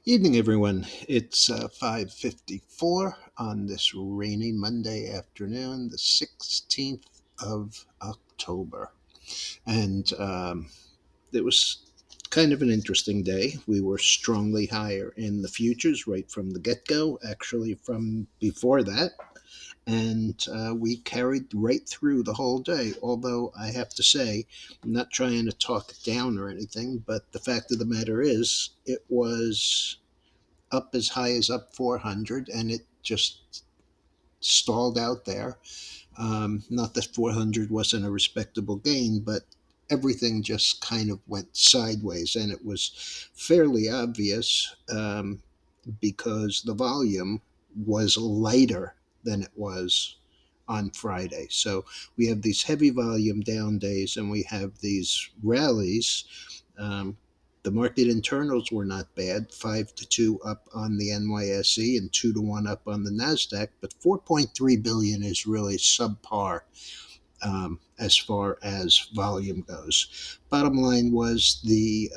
Evening, everyone. It's 5:54 on this rainy Monday afternoon, the 16th of October. And it was kind of an interesting day. We were strongly higher in the futures right from the get go, actually, from before that. And we carried right through the whole day. Although I have to say, I'm not trying to talk it down or anything, but the fact of the matter is, it was up as high as up 400, and it just stalled out there. Not that 400 wasn't a respectable gain, but everything just kind of went sideways, and it was fairly obvious because the volume was lighter than it was on Friday. So we have these heavy volume down days, and we have these rallies. um, the market internals were not bad, 5 to 2 up on the NYSE and 2 to 1 up on the Nasdaq, but 4.3 billion is really subpar as far as volume goes. Bottom line was the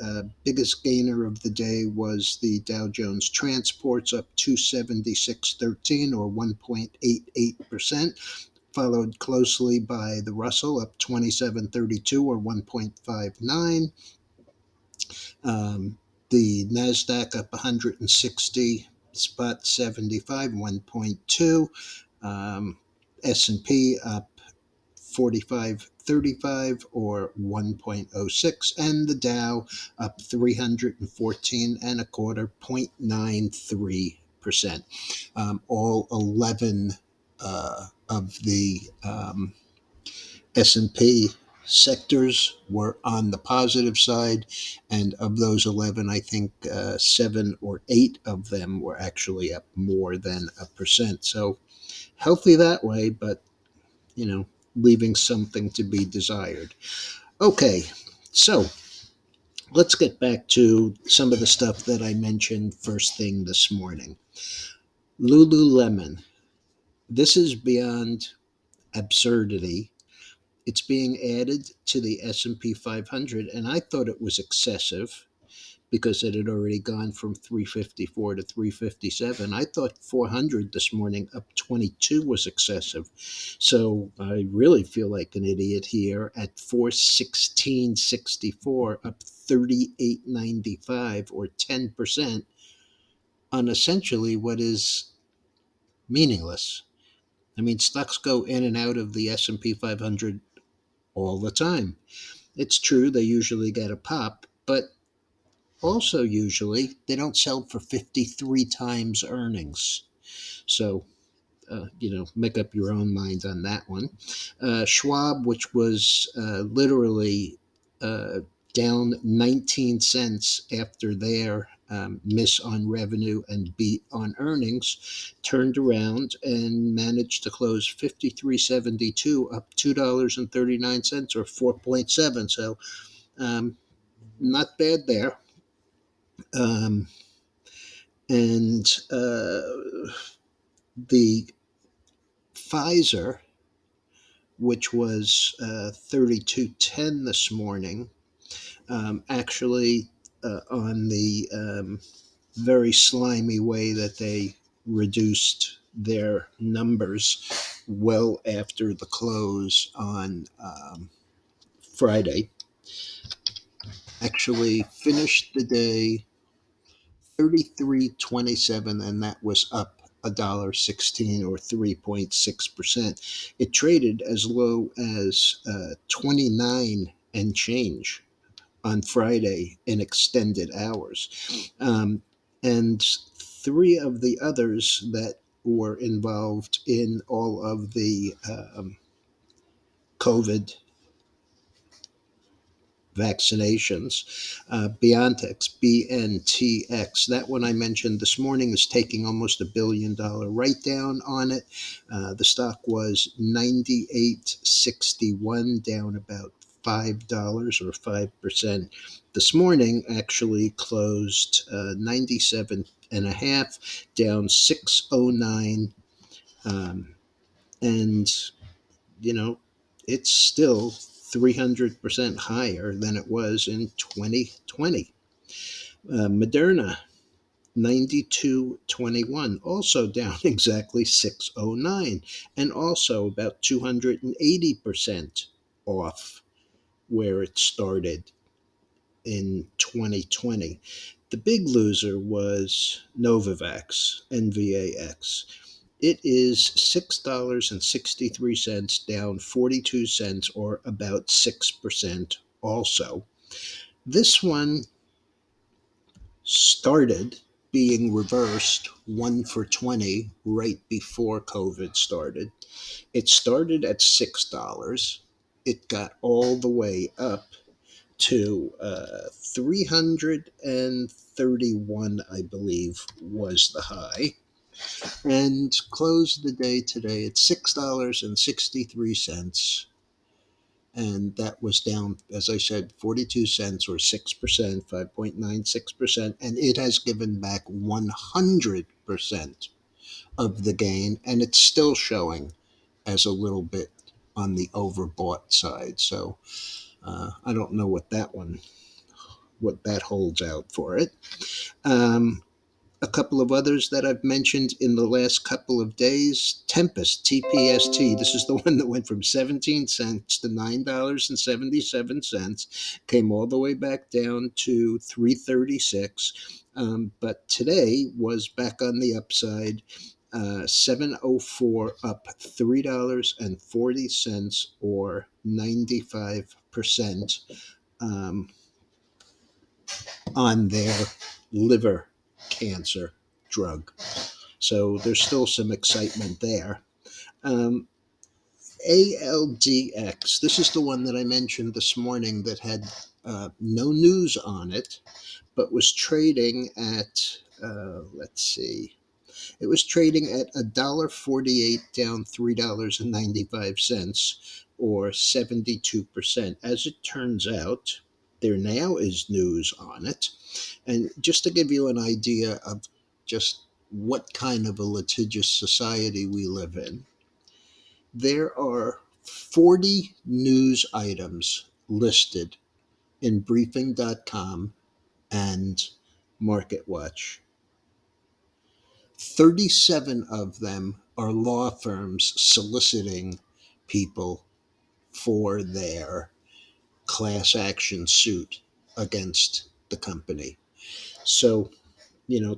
biggest gainer of the day was the Dow Jones Transports up 276.13 or 1.88%, followed closely by the Russell up 27.32 or 1.59. Um, the Nasdaq up 160 spot 75 1.2. S&P up 45.35 or 1.06, and the Dow up 314 and a quarter 0.93%. All 11 of the S&P sectors were on the positive side, and of those 11, I think 7 or 8 of them were actually up more than a percent. So healthy that way, but you know, leaving something to be desired. Okay, so let's get back to some of the stuff that I mentioned first thing this morning. Lululemon. This is beyond absurdity. It's being added to the S&P 500, and I thought it was excessive because it had already gone from 354 to 357. I thought 400 this morning, up 22, was excessive. So I really feel like an idiot here at 416.64, up 38.95 or 10% on essentially what is meaningless. I mean, stocks go in and out of the S&P 500 all the time. It's true they usually get a pop, but also usually they don't sell for 53 times earnings. So, make up your own mind on that one. Schwab, which was literally uh, down 19 cents after their miss on revenue and beat on earnings, turned around and managed to close 53.72, up $2.39 or 4.7. So not bad there. Um, and the Pfizer, which was 32.10 this morning, actually on the very slimy way that they reduced their numbers well after the close on Friday, actually finished the day 33.27, and that was up $1.16 or 3.6%. It traded as low as 29 and change on Friday in extended hours. And three of the others that were involved in all of the COVID vaccinations. BioNTech's BNTX, that one I mentioned this morning, is taking almost $1 billion write down on it. The stock was 98.61, down about $5 or 5%. This morning actually closed 97 and a half, down 609. And you know, it's still 300% higher than it was in 2020. Moderna, 92.21, also down exactly 609, and also about 280% off where it started in 2020. The big loser was Novavax, NVAX. It is $6.63, down 42 cents, or about 6% also. This one started being reversed 1 for 20 right before COVID started. It started at $6. It got all the way up to 331, I believe, was the high, and closed the day today at $6.63. And that was down, as I said, 42 cents or 6%, 5.96%. And it has given back 100% of the gain. And it's still showing as a little bit on the overbought side. So I don't know what that holds out for it. Um, a couple of others that I've mentioned in the last couple of days. Tempest, TPST. This is the one that went from 17 cents to $9.77, came all the way back down to 336. But today was back on the upside. 704, up $3.40, or 95%, um, on their liver cancer drug. So there's still some excitement there. Um, ALDX, this is the one that I mentioned this morning that had no news on it, but was trading at, let's see, it was trading at $1.48, down $3.95, or 72%. As it turns out, there now is news on it. And just to give you an idea of just what kind of a litigious society we live in, there are 40 news items listed in briefing.com and MarketWatch. 37 of them are law firms soliciting people for their class action suit against the company. So,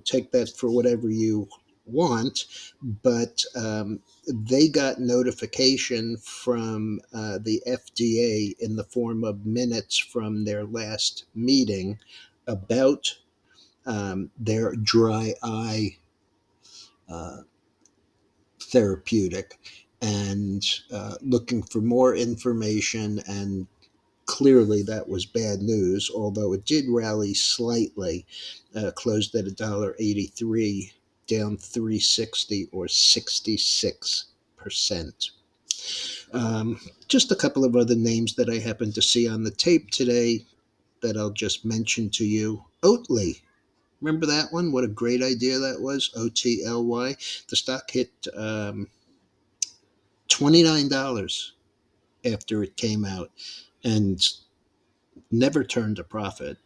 take that for whatever you want, but they got notification from the FDA in the form of minutes from their last meeting about their dry eye uh, therapeutic, and looking for more information. And clearly that was bad news, although it did rally slightly, closed at $1.83, down 360, or 66%. Just a couple of other names that I happened to see on the tape today that I'll just mention to you. Oatly. Remember that one? What a great idea that was. OTLY. The stock hit $29 after it came out and never turned a profit.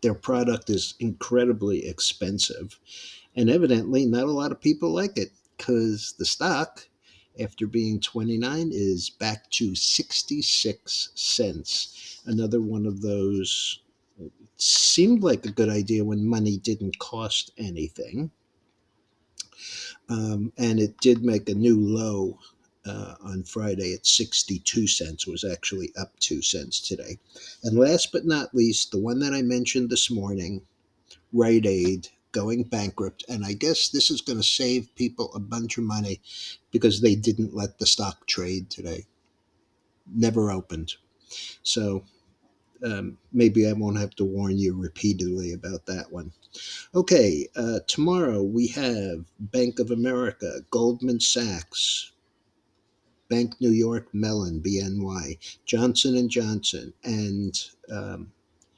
Their product is incredibly expensive, and evidently not a lot of people like it, because the stock, after being 29, is back to 66 cents. Another one of those, seemed like a good idea when money didn't cost anything. And it did make a new low on Friday at 62 cents. It was actually up 2 cents today. And last but not least, the one that I mentioned this morning, Rite Aid, going bankrupt. And I guess this is going to save people a bunch of money because they didn't let the stock trade today. Never opened. So maybe I won't have to warn you repeatedly about that one. Okay, tomorrow we have Bank of America, Goldman Sachs, Bank New York Mellon, BNY, Johnson and Johnson, and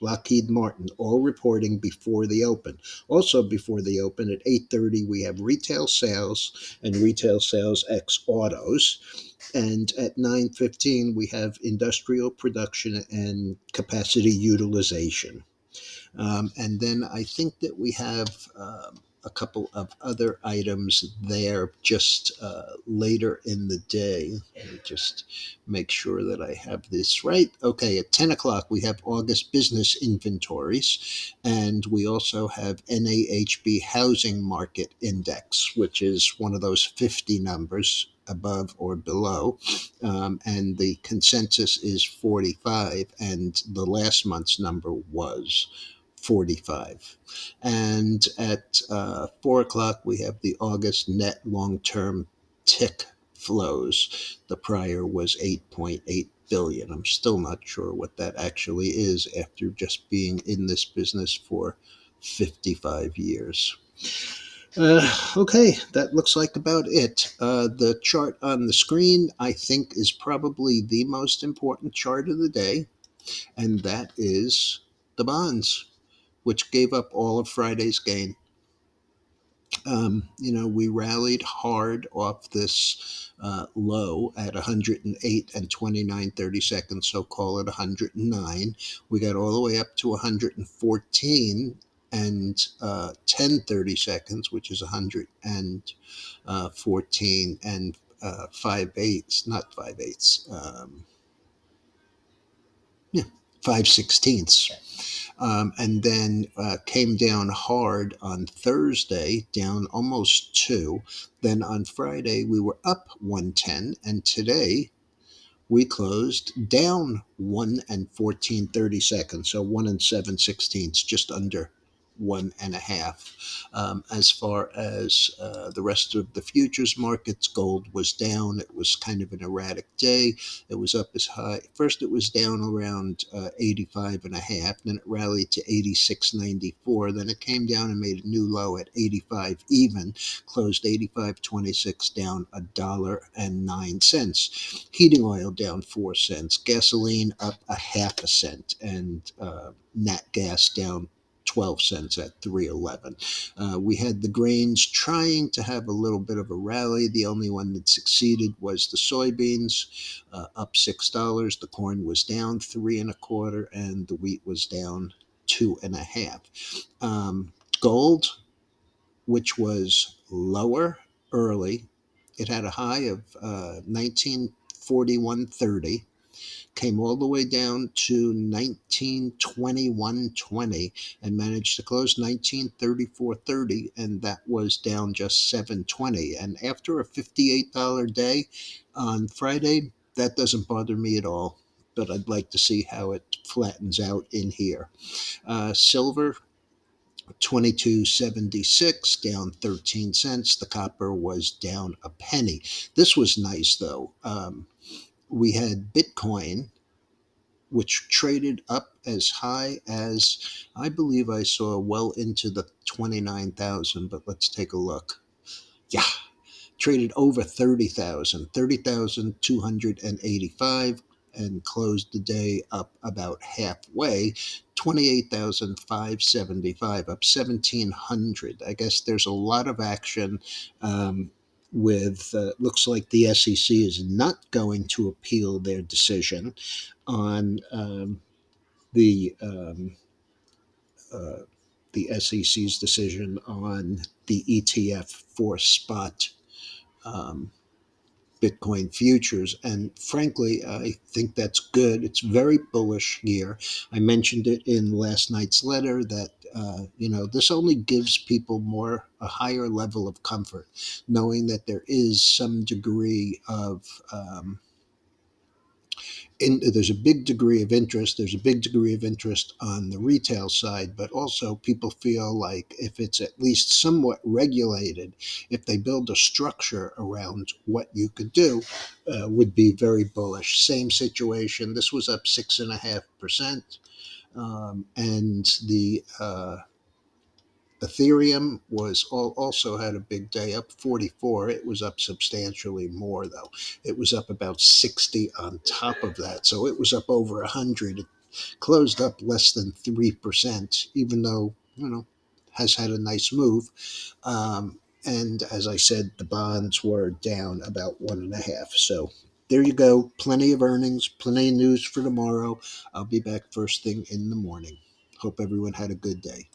Lockheed Martin, all reporting before the open. Also before the open at 8:30, we have retail sales and retail sales ex autos. And at 9:15, we have industrial production and capacity utilization. And then I think that we have a couple of other items there just later in the day. Let me just make sure that I have this right. Okay, at 10 o'clock, we have August business inventories, and we also have NAHB housing market index, which is one of those 50 numbers above or below. And the consensus is 45, and the last month's number was 45. And at 4 o'clock, we have the August net long term tick flows. The prior was 8.8 billion. I'm still not sure what that actually is after just being in this business for 55 years. Okay, that looks like about it. The chart on the screen, I think, is probably the most important chart of the day, and that is the bonds, which gave up all of Friday's gain. We rallied hard off this low at 108 and 29/32, so call it 109. We got all the way up to 114 and 10/32, which is 114 and 5/8, not 5/8, yeah, 5/16. And then came down hard on Thursday, down almost two. Then on Friday, we were up 110. And today, we closed down 1 and 14/32, so 1 and 7/16, just under 1.5. As far as the rest of the futures markets, gold was down. It was kind of an erratic day. It was up as high. First, it was down around 85 and a half. Then it rallied to 86.94. Then it came down and made a new low at 85 even. Closed 85.26, down $1.09. Heating oil down 4 cents, gasoline up a half a cent, and nat gas down 12 cents at 311. We had the grains trying to have a little bit of a rally. The only one that succeeded was the soybeans, up $6. The corn was down three and a quarter, and the wheat was down two and a half. Gold, which was lower early. It had a high of 1941.30, came all the way down to 1921.20, and managed to close 1934.30, and that was down just 7.20. And after a $58 day on Friday, that doesn't bother me at all. But I'd like to see how it flattens out in here. Silver, 22.76, down 13 cents. The copper was down a penny. This was nice, though. We had Bitcoin, which traded up as high as, I believe I saw, well into the 29,000, but let's take a look. Yeah, traded over 30,000, 30,285, and closed the day up about halfway, 28,575, up 1,700. I guess there's a lot of action. With looks like the SEC is not going to appeal their decision on the um, uh, the SEC's decision on the ETF for spot um, Bitcoin futures. And frankly, I think that's good. It's very bullish here. I mentioned it in last night's letter that this only gives people a higher level of comfort, knowing that there is some degree of there's a big degree of interest. There's a big degree of interest on the retail side, but also people feel like if it's at least somewhat regulated, if they build a structure around what you could do, would be very bullish. Same situation. This was up 6.5%, and the Ethereum also had a big day, up 44. It was up substantially more, though. It was up about 60 on top of that. So it was up over 100. It closed up less than 3%, even though, has had a nice move. And as I said, the bonds were down about 1.5. So there you go. Plenty of earnings, plenty of news for tomorrow. I'll be back first thing in the morning. Hope everyone had a good day.